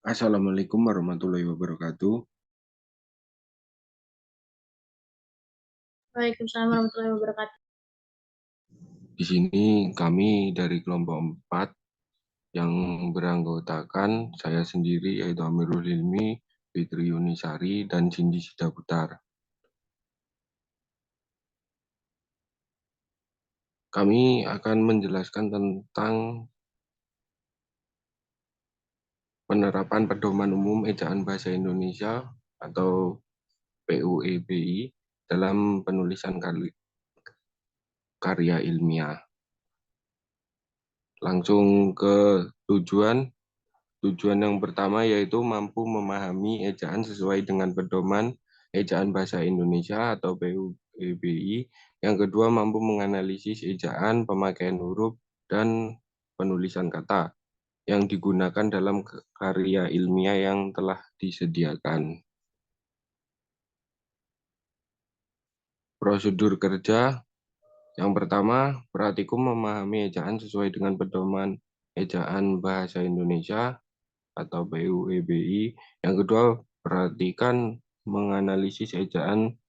Assalamualaikum warahmatullahi wabarakatuh. Waalaikumsalam Di, warahmatullahi wabarakatuh. di sini kami dari kelompok 4 yang beranggotakan saya sendiri yaitu Amirul Hilmi, Fitri Yunisari, dan Cindy Sidaputar. Kami akan menjelaskan tentang penerapan Pedoman Umum Ejaan Bahasa Indonesia atau PUEBI dalam penulisan karya ilmiah. Langsung ke tujuan. Tujuan yang pertama yaitu mampu memahami ejaan sesuai dengan pedoman ejaan bahasa Indonesia atau PUEBI. Yang kedua, mampu menganalisis ejaan, pemakaian huruf, dan penulisan kata yang digunakan dalam karya ilmiah yang telah disediakan. Prosedur kerja yang pertama, praktikum memahami ejaan sesuai dengan pedoman ejaan bahasa Indonesia atau PUEBI. Yang kedua, perhatikan menganalisis ejaan,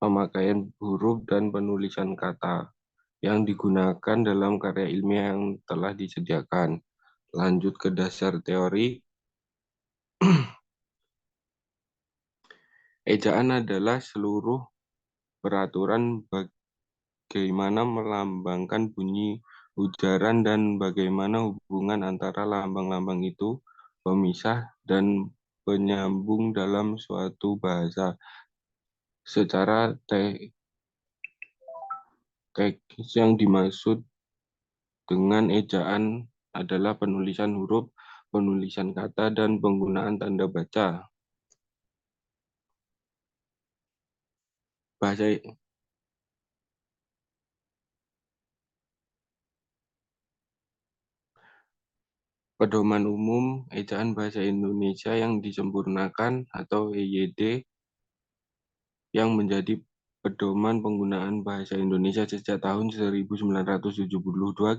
pemakaian huruf, dan penulisan kata yang digunakan dalam karya ilmiah yang telah disediakan. Lanjut ke dasar teori. Ejaan adalah seluruh peraturan bagaimana melambangkan bunyi ujaran dan bagaimana hubungan antara lambang-lambang itu, pemisah dan penyambung dalam suatu bahasa. Secara teknis yang dimaksud dengan ejaan adalah penulisan huruf, penulisan kata, dan penggunaan tanda baca. Bahasa Pedoman Umum Ejaan Bahasa Indonesia yang disempurnakan atau EYD yang menjadi pedoman penggunaan bahasa Indonesia sejak tahun 1972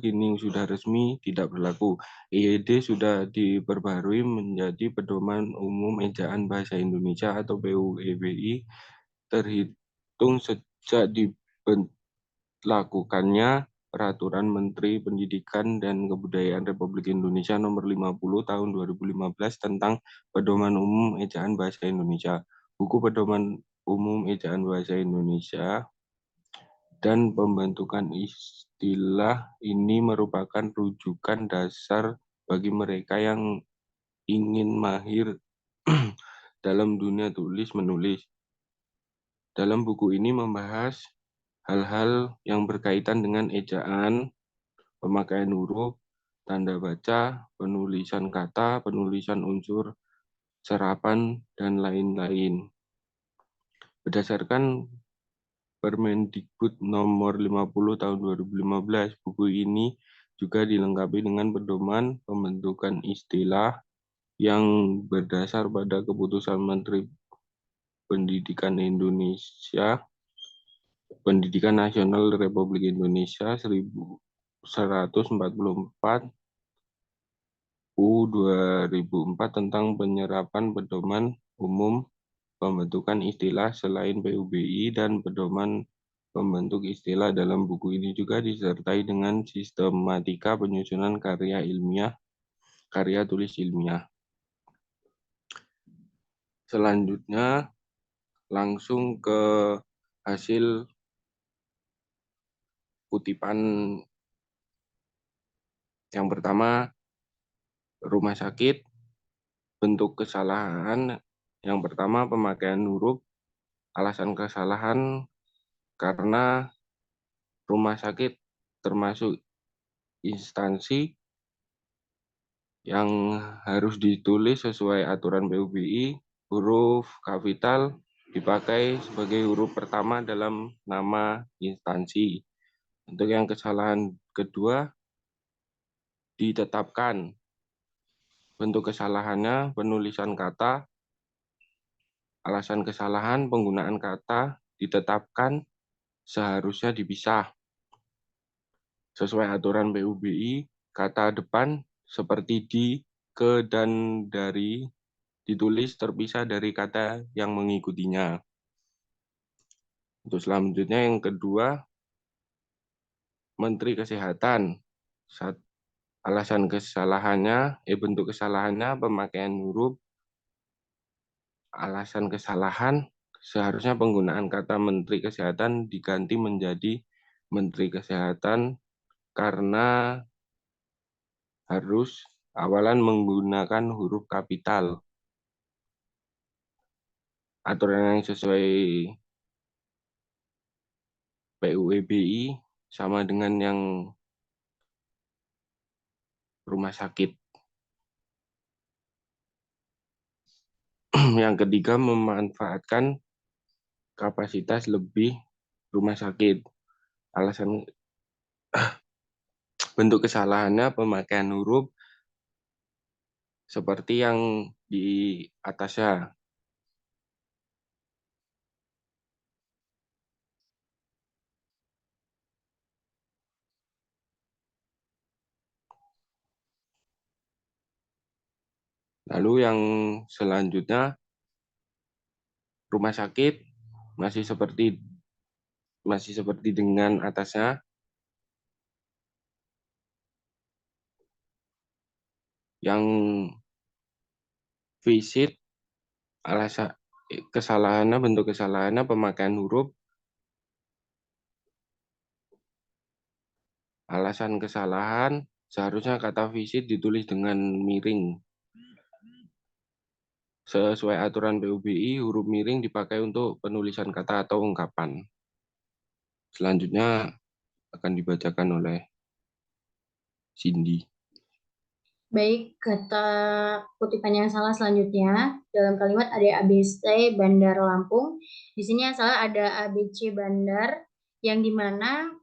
kini sudah resmi tidak berlaku. EYD sudah diperbarui menjadi Pedoman Umum Ejaan Bahasa Indonesia atau PUEBI terhitung sejak diberlakukannya Peraturan Menteri Pendidikan dan Kebudayaan Republik Indonesia Nomor 50 Tahun 2015 tentang Pedoman Umum Ejaan Bahasa Indonesia. Buku Pedoman Umum Ejaan Bahasa Indonesia dan pembentukan istilah ini merupakan rujukan dasar bagi mereka yang ingin mahir dalam dunia tulis-menulis. Dalam buku ini membahas hal-hal yang berkaitan dengan ejaan, pemakaian huruf, tanda baca, penulisan kata, penulisan unsur, serapan, dan lain-lain. Berdasarkan Permendikbud Nomor 50 Tahun 2015, buku ini juga dilengkapi dengan pedoman pembentukan istilah yang berdasar pada Keputusan Menteri Pendidikan Nasional Republik Indonesia 1144 U 2004 tentang penyerapan pedoman umum pembentukan istilah selain PUBI, dan pedoman pembentuk istilah dalam buku ini juga disertai dengan sistematika penyusunan karya tulis ilmiah. Selanjutnya langsung ke hasil kutipan. Yang pertama, rumah sakit, bentuk kesalahan. Yang pertama, pemakaian huruf. Alasan kesalahan karena rumah sakit termasuk instansi yang harus ditulis sesuai aturan PUBI. Huruf kapital dipakai sebagai huruf pertama dalam nama instansi. Untuk yang kesalahan kedua, ditetapkan. Bentuk kesalahannya penulisan kata. Alasan kesalahan penggunaan kata ditetapkan seharusnya dipisah. Sesuai aturan PUBI, kata depan seperti di, ke dan dari ditulis terpisah dari kata yang mengikutinya. Untuk selanjutnya yang kedua, Menteri Kesehatan. Alasan kesalahannya, bentuk kesalahannya pemakaian huruf. Alasan kesalahan, seharusnya penggunaan kata Menteri Kesehatan diganti menjadi Menteri Kesehatan karena harus awalan menggunakan huruf kapital. Aturan yang sesuai PUEBI sama dengan yang rumah sakit. Yang ketiga, memanfaatkan kapasitas lebih rumah sakit. Alasan bentuk kesalahannya pemakaian huruf seperti yang di atasnya. Lalu yang selanjutnya, rumah sakit masih seperti dengan atasnya. Yang visit, alasan kesalahannya, bentuk kesalahannya pemakaian huruf. Alasan kesalahan, seharusnya kata visit ditulis dengan miring. Sesuai aturan PUBI, huruf miring dipakai untuk penulisan kata atau ungkapan. Selanjutnya akan dibacakan oleh Cindy. Baik, kata kutipan yang salah selanjutnya. Dalam kalimat ada ABC Bandar Lampung. Di sini yang salah ada ABC Bandar, yang dimana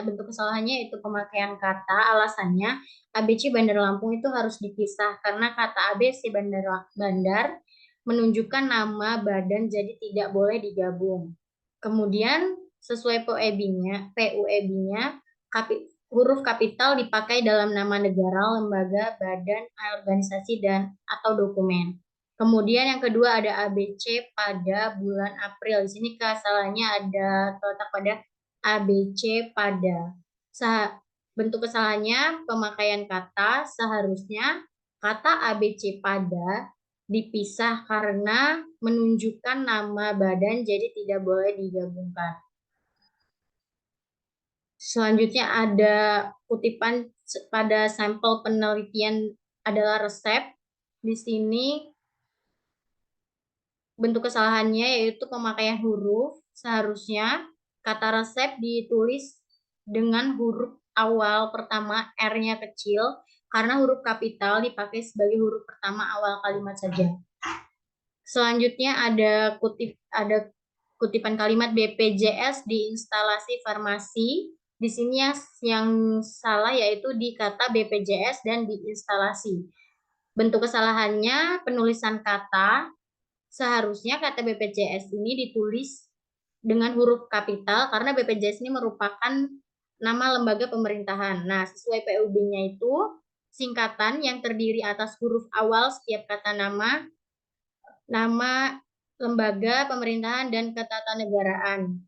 bentuk kesalahannya itu pemakaian kata. Alasannya ABC Bandar Lampung itu harus dipisah karena kata ABC Bandar menunjukkan nama badan, jadi tidak boleh digabung. Kemudian sesuai PUEB-nya, huruf kapital dipakai dalam nama negara, lembaga, badan, organisasi, dan atau dokumen. Kemudian yang kedua ada ABC pada bulan April. Di sini kesalahannya ada terletak pada ABC pada. Bentuk kesalahannya pemakaian kata, seharusnya kata ABC pada dipisah karena menunjukkan nama badan, jadi tidak boleh digabungkan. Selanjutnya ada kutipan pada sampel penelitian adalah resep. Di sini bentuk kesalahannya yaitu pemakaian huruf. Seharusnya kata resep ditulis dengan huruf awal pertama R-nya kecil karena huruf kapital dipakai sebagai huruf pertama awal kalimat saja. Selanjutnya ada kutipan kalimat BPJS di instalasi farmasi. Di sini yang salah yaitu di kata BPJS dan di instalasi. Bentuk kesalahannya penulisan kata. Seharusnya kata BPJS ini ditulis dengan huruf kapital karena BPJS ini merupakan nama lembaga pemerintahan. Nah, sesuai PUB-nya itu singkatan yang terdiri atas huruf awal setiap kata nama lembaga pemerintahan dan ketatanegaraan.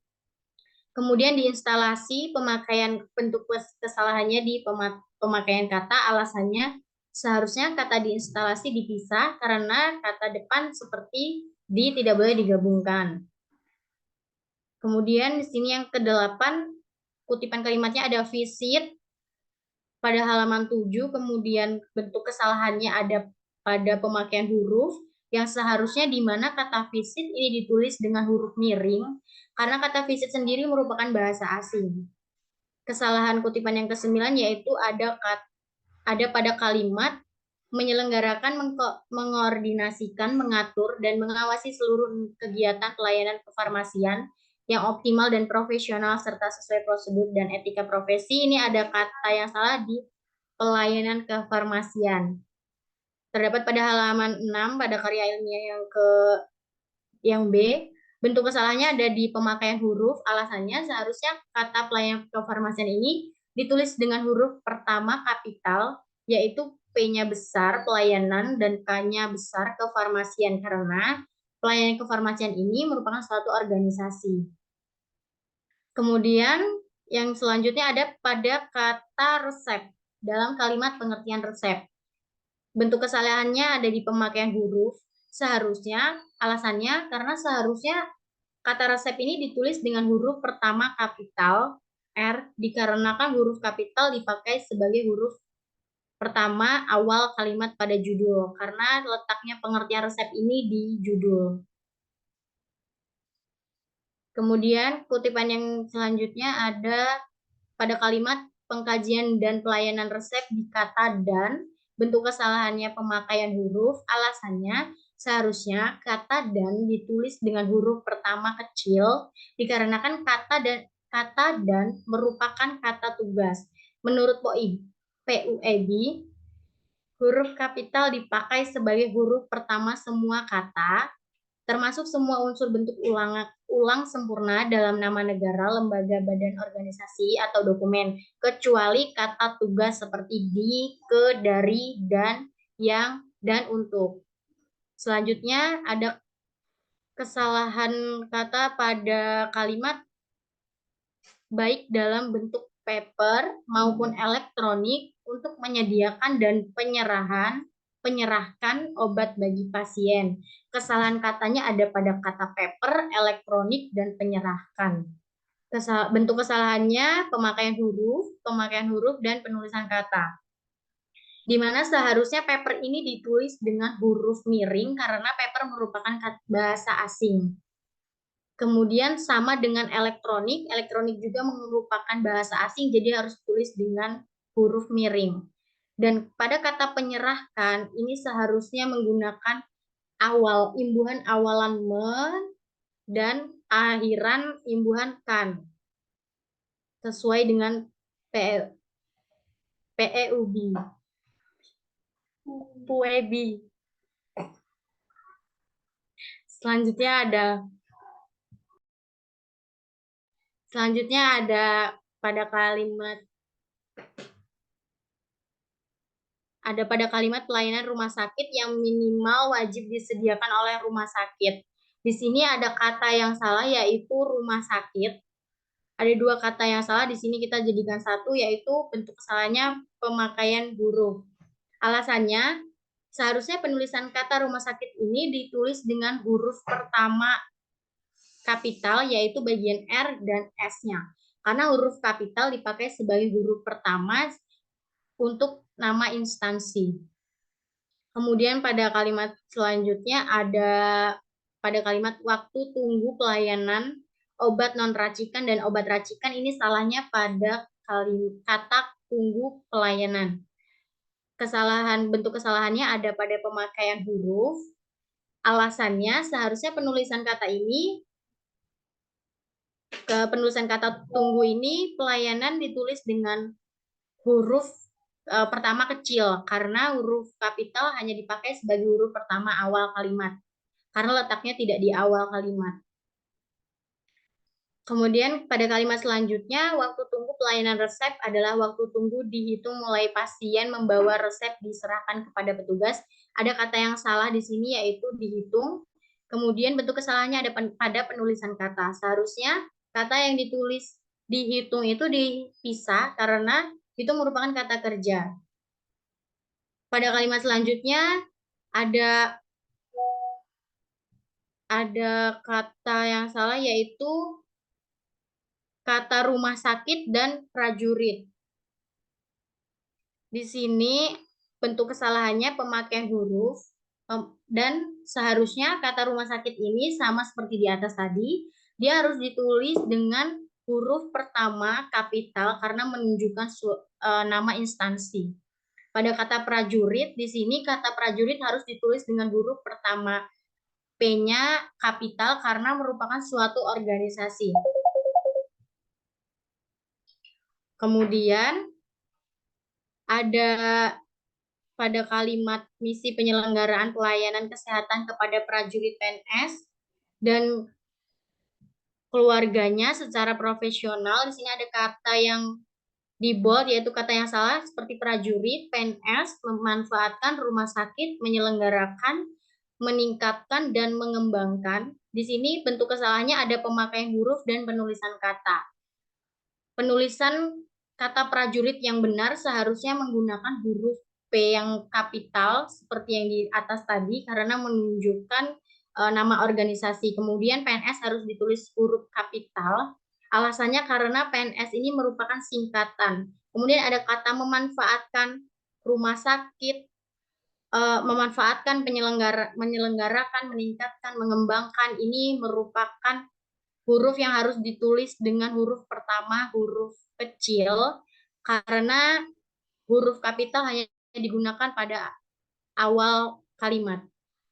Kemudian di instalasi pemakaian bentuk kesalahannya di pemakaian kata, alasannya seharusnya kata di instalasi dipisah karena kata depan seperti di tidak boleh digabungkan. Kemudian di sini yang ke-8 kutipan kalimatnya ada visit pada halaman 7, kemudian bentuk kesalahannya ada pada pemakaian huruf yang seharusnya di mana kata visit ini ditulis dengan huruf miring karena kata visit sendiri merupakan bahasa asing. Kesalahan kutipan yang ke-9 yaitu ada pada kalimat menyelenggarakan, mengkoordinasikan, mengatur, dan mengawasi seluruh kegiatan pelayanan kefarmasian yang optimal dan profesional serta sesuai prosedur dan etika profesi. Ini ada kata yang salah di pelayanan kefarmasian. Terdapat pada halaman 6 pada karya ilmiah yang B, bentuk kesalahannya ada di pemakaian huruf. Alasannya seharusnya kata pelayanan kefarmasian ini ditulis dengan huruf pertama kapital, yaitu P-nya besar pelayanan dan K-nya besar kefarmasian karena pelayanan kefarmasian ini merupakan suatu organisasi. Kemudian yang selanjutnya ada pada kata resep dalam kalimat pengertian resep. Bentuk kesalahannya ada di pemakaian huruf. Seharusnya, alasannya karena seharusnya kata resep ini ditulis dengan huruf pertama kapital R dikarenakan huruf kapital dipakai sebagai huruf pertama awal kalimat pada judul karena letaknya pengertian resep ini di judul. Kemudian kutipan yang selanjutnya ada pada kalimat pengkajian dan pelayanan resep di kata dan bentuk kesalahannya pemakaian huruf. Alasannya seharusnya kata dan ditulis dengan huruf pertama kecil dikarenakan kata dan merupakan kata tugas. Menurut PUEB, huruf kapital dipakai sebagai huruf pertama semua kata, termasuk semua unsur bentuk ulang sempurna dalam nama negara, lembaga, badan, organisasi, atau dokumen, kecuali kata tugas seperti di, ke, dari, dan, yang, dan untuk. Selanjutnya ada kesalahan kata pada kalimat baik dalam bentuk paper maupun elektronik untuk menyediakan dan penyerahkan obat bagi pasien. Kesalahan katanya ada pada kata paper, elektronik, dan penyerahkan. Bentuk kesalahannya pemakaian huruf, dan penulisan kata. Di mana seharusnya paper ini ditulis dengan huruf miring karena paper merupakan bahasa asing. Kemudian sama dengan elektronik juga merupakan bahasa asing, jadi harus tulis dengan huruf miring. Dan pada kata penyerahkan, ini seharusnya menggunakan imbuhan awalan men dan akhiran imbuhan kan, sesuai dengan PEUB. PUEB. Selanjutnya ada pada kalimat pelayanan rumah sakit yang minimal wajib disediakan oleh rumah sakit. Di sini ada kata yang salah yaitu rumah sakit. Ada dua kata yang salah, di sini kita jadikan satu yaitu bentuk kesalahannya pemakaian huruf. Alasannya, seharusnya penulisan kata rumah sakit ini ditulis dengan huruf pertama kapital yaitu bagian R dan S-nya. Karena huruf kapital dipakai sebagai huruf pertama untuk nama instansi. Kemudian pada kalimat selanjutnya ada pada kalimat waktu tunggu pelayanan obat non racikan dan obat racikan, ini salahnya pada kata tunggu pelayanan. Bentuk kesalahannya ada pada pemakaian huruf. Alasannya seharusnya penulisan kata tunggu ini pelayanan ditulis dengan huruf pertama kecil karena huruf kapital hanya dipakai sebagai huruf pertama awal kalimat karena letaknya tidak di awal kalimat. Kemudian pada kalimat selanjutnya, waktu tunggu pelayanan resep adalah waktu tunggu dihitung mulai pasien membawa resep diserahkan kepada petugas. Ada kata yang salah di sini yaitu dihitung. Kemudian bentuk kesalahannya ada pada penulisan kata. Seharusnya kata yang ditulis dihitung itu dipisah karena itu merupakan kata kerja. Pada kalimat selanjutnya ada kata yang salah yaitu kata rumah sakit dan prajurit. Di sini bentuk kesalahannya pemakaian huruf dan seharusnya kata rumah sakit ini sama seperti di atas tadi, dia harus ditulis dengan huruf pertama kapital karena menunjukkan nama instansi. Pada kata prajurit, di sini kata prajurit harus ditulis dengan huruf pertama P-nya kapital karena merupakan suatu organisasi. Kemudian ada pada kalimat misi penyelenggaraan pelayanan kesehatan kepada prajurit PNS dan keluarganya secara profesional. Di sini ada kata yang Di bold yaitu kata yang salah seperti prajurit, PNS, memanfaatkan rumah sakit, menyelenggarakan, meningkatkan, dan mengembangkan. Di sini bentuk kesalahannya ada pemakaian huruf dan penulisan kata. Penulisan kata prajurit yang benar seharusnya menggunakan huruf P yang kapital seperti yang di atas tadi karena menunjukkan nama organisasi. Kemudian PNS harus ditulis huruf kapital. Alasannya karena PNS ini merupakan singkatan. Kemudian ada kata memanfaatkan rumah sakit, memanfaatkan menyelenggarakan, meningkatkan, mengembangkan. Ini merupakan huruf yang harus ditulis dengan huruf pertama huruf kecil karena huruf kapital hanya digunakan pada awal kalimat.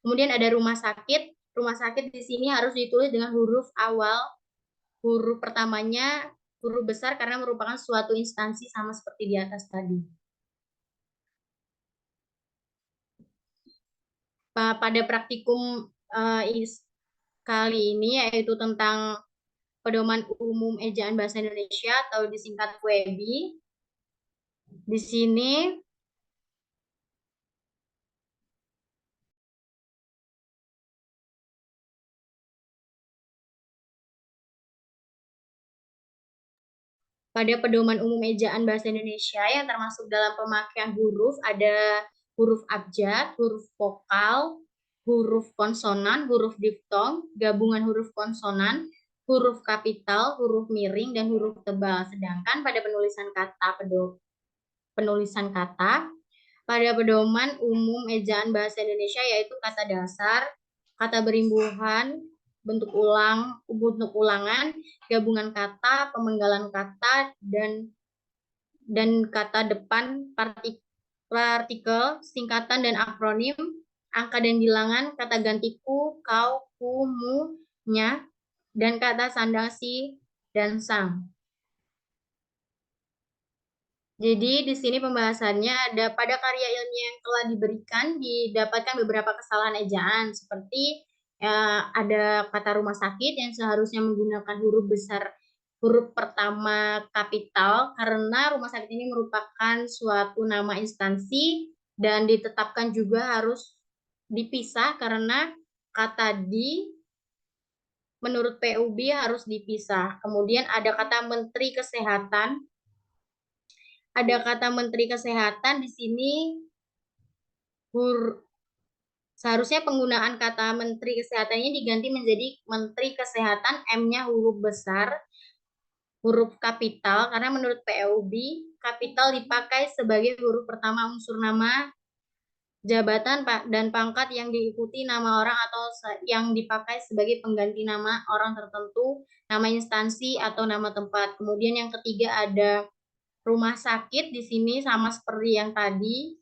Kemudian ada rumah sakit. Rumah sakit di sini harus ditulis dengan huruf awal, huruf pertamanya huruf besar karena merupakan suatu instansi sama seperti di atas tadi. Pada praktikum kali ini yaitu tentang Pedoman Umum Ejaan Bahasa Indonesia atau disingkat PUEBI. Di sini pada Pedoman Umum Ejaan Bahasa Indonesia yang termasuk dalam pemakaian huruf ada huruf abjad, huruf vokal, huruf konsonan, huruf diftong, gabungan huruf konsonan, huruf kapital, huruf miring, dan huruf tebal. Sedangkan pada penulisan kata pada Pedoman Umum Ejaan Bahasa Indonesia yaitu kata dasar, kata berimbuhan, bentuk ulangan, gabungan kata, pemenggalan kata, dan kata depan, partikel, singkatan dan akronim, angka dan bilangan, kata gantiku, kau, ku, mu, nya, dan kata sandang si dan sang. Jadi di sini pembahasannya ada pada karya ilmiah yang telah diberikan didapatkan beberapa kesalahan ejaan seperti ada kata rumah sakit yang seharusnya menggunakan huruf besar huruf pertama kapital karena rumah sakit ini merupakan suatu nama instansi dan ditetapkan juga harus dipisah karena kata di menurut PUB harus dipisah. Kemudian ada kata Menteri Kesehatan. Ada kata Menteri Kesehatan di sini seharusnya penggunaan kata Menteri Kesehatannya diganti menjadi Menteri Kesehatan, M-nya huruf besar, huruf kapital, karena menurut PUB, kapital dipakai sebagai huruf pertama unsur nama, jabatan dan pangkat yang diikuti nama orang atau yang dipakai sebagai pengganti nama orang tertentu, nama instansi atau nama tempat. Kemudian yang ketiga ada rumah sakit di sini sama seperti yang tadi,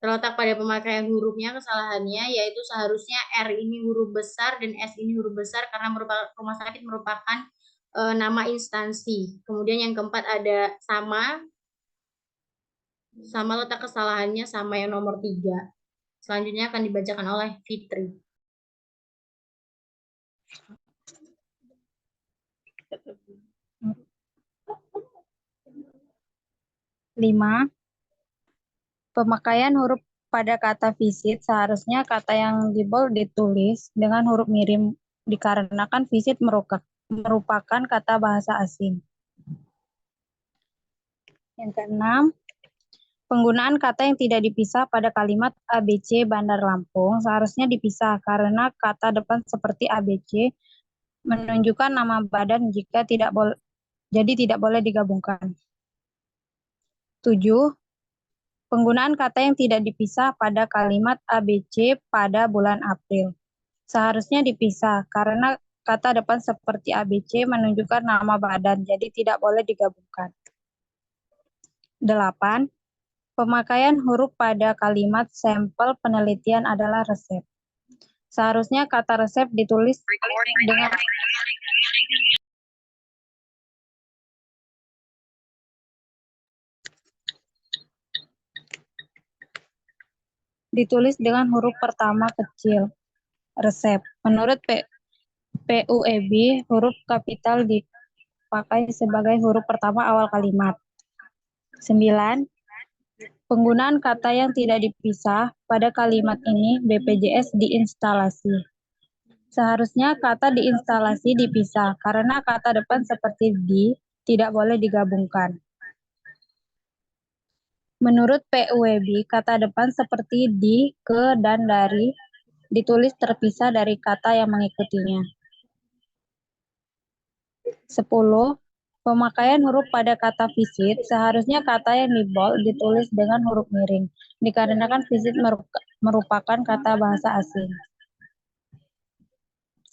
terletak pada pemakaian hurufnya kesalahannya yaitu seharusnya R ini huruf besar dan S ini huruf besar karena rumah sakit merupakan nama instansi. Kemudian yang keempat ada sama letak kesalahannya sama yang nomor 3. Selanjutnya akan dibacakan oleh Fitri. 5. Pemakaian huruf pada kata visit seharusnya kata yang di bold ditulis dengan huruf miring dikarenakan visit merupakan kata bahasa asing. Yang keenam, penggunaan kata yang tidak dipisah pada kalimat ABC Bandar Lampung seharusnya dipisah karena kata depan seperti ABC menunjukkan nama badan jika tidak boleh digabungkan. 7. Penggunaan kata yang tidak dipisah pada kalimat ABC pada bulan April seharusnya dipisah karena kata depan seperti ABC menunjukkan nama badan, jadi tidak boleh digabungkan. 8. Pemakaian huruf pada kalimat sampel penelitian adalah resep. Seharusnya kata resep ditulis dengan huruf pertama kecil, resep. Menurut PUEB, huruf kapital dipakai sebagai huruf pertama awal kalimat. 9. Penggunaan kata yang tidak dipisah pada kalimat ini BPJS diinstalasi. Seharusnya kata diinstalasi dipisah karena kata depan seperti di tidak boleh digabungkan. Menurut PUEB, kata depan seperti di, ke, dan dari ditulis terpisah dari kata yang mengikutinya. 10. Pemakaian huruf pada kata visit, seharusnya kata yang di bold ditulis dengan huruf miring, dikarenakan visit merupakan kata bahasa asing.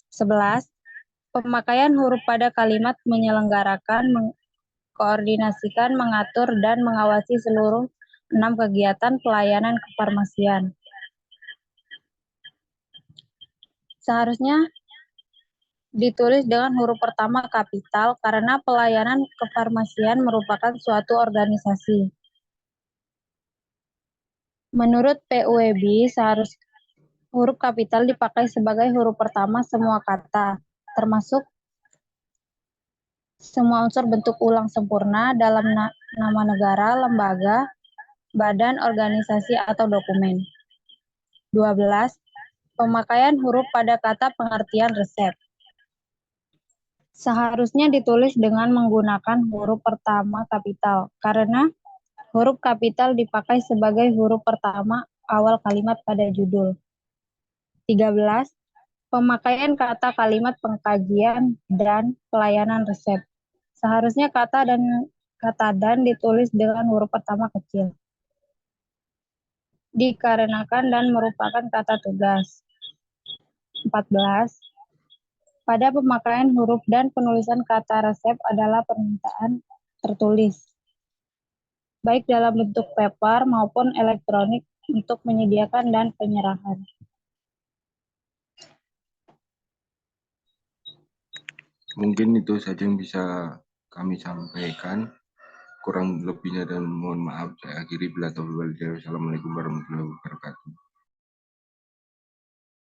11. Pemakaian huruf pada kalimat menyelenggarakan, mengkoordinasikan, mengatur, dan mengawasi seluruh 6 kegiatan pelayanan kefarmasian. Seharusnya ditulis dengan huruf pertama kapital karena pelayanan kefarmasian merupakan suatu organisasi. Menurut PUEB, seharusnya huruf kapital dipakai sebagai huruf pertama semua kata, termasuk semua unsur bentuk ulang sempurna dalam nama negara, lembaga, badan, organisasi, atau dokumen. 12. Pemakaian huruf pada kata pengertian resep. Seharusnya ditulis dengan menggunakan huruf pertama kapital, karena huruf kapital dipakai sebagai huruf pertama awal kalimat pada judul. 13. Pemakaian kata kalimat pengkajian dan pelayanan resep. Seharusnya kata dan ditulis dengan huruf pertama kecil, dikarenakan dan merupakan kata tugas. 14. Pada pemakaian huruf dan penulisan kata resep adalah permintaan tertulis, baik dalam bentuk paper maupun elektronik untuk menyediakan dan penyerahan. Mungkin itu saja yang bisa kami sampaikan. Kurang lebihnya dan mohon maaf saya akhiri. Bila taufiq wal hidayah. Wassalamualaikum warahmatullahi wabarakatuh.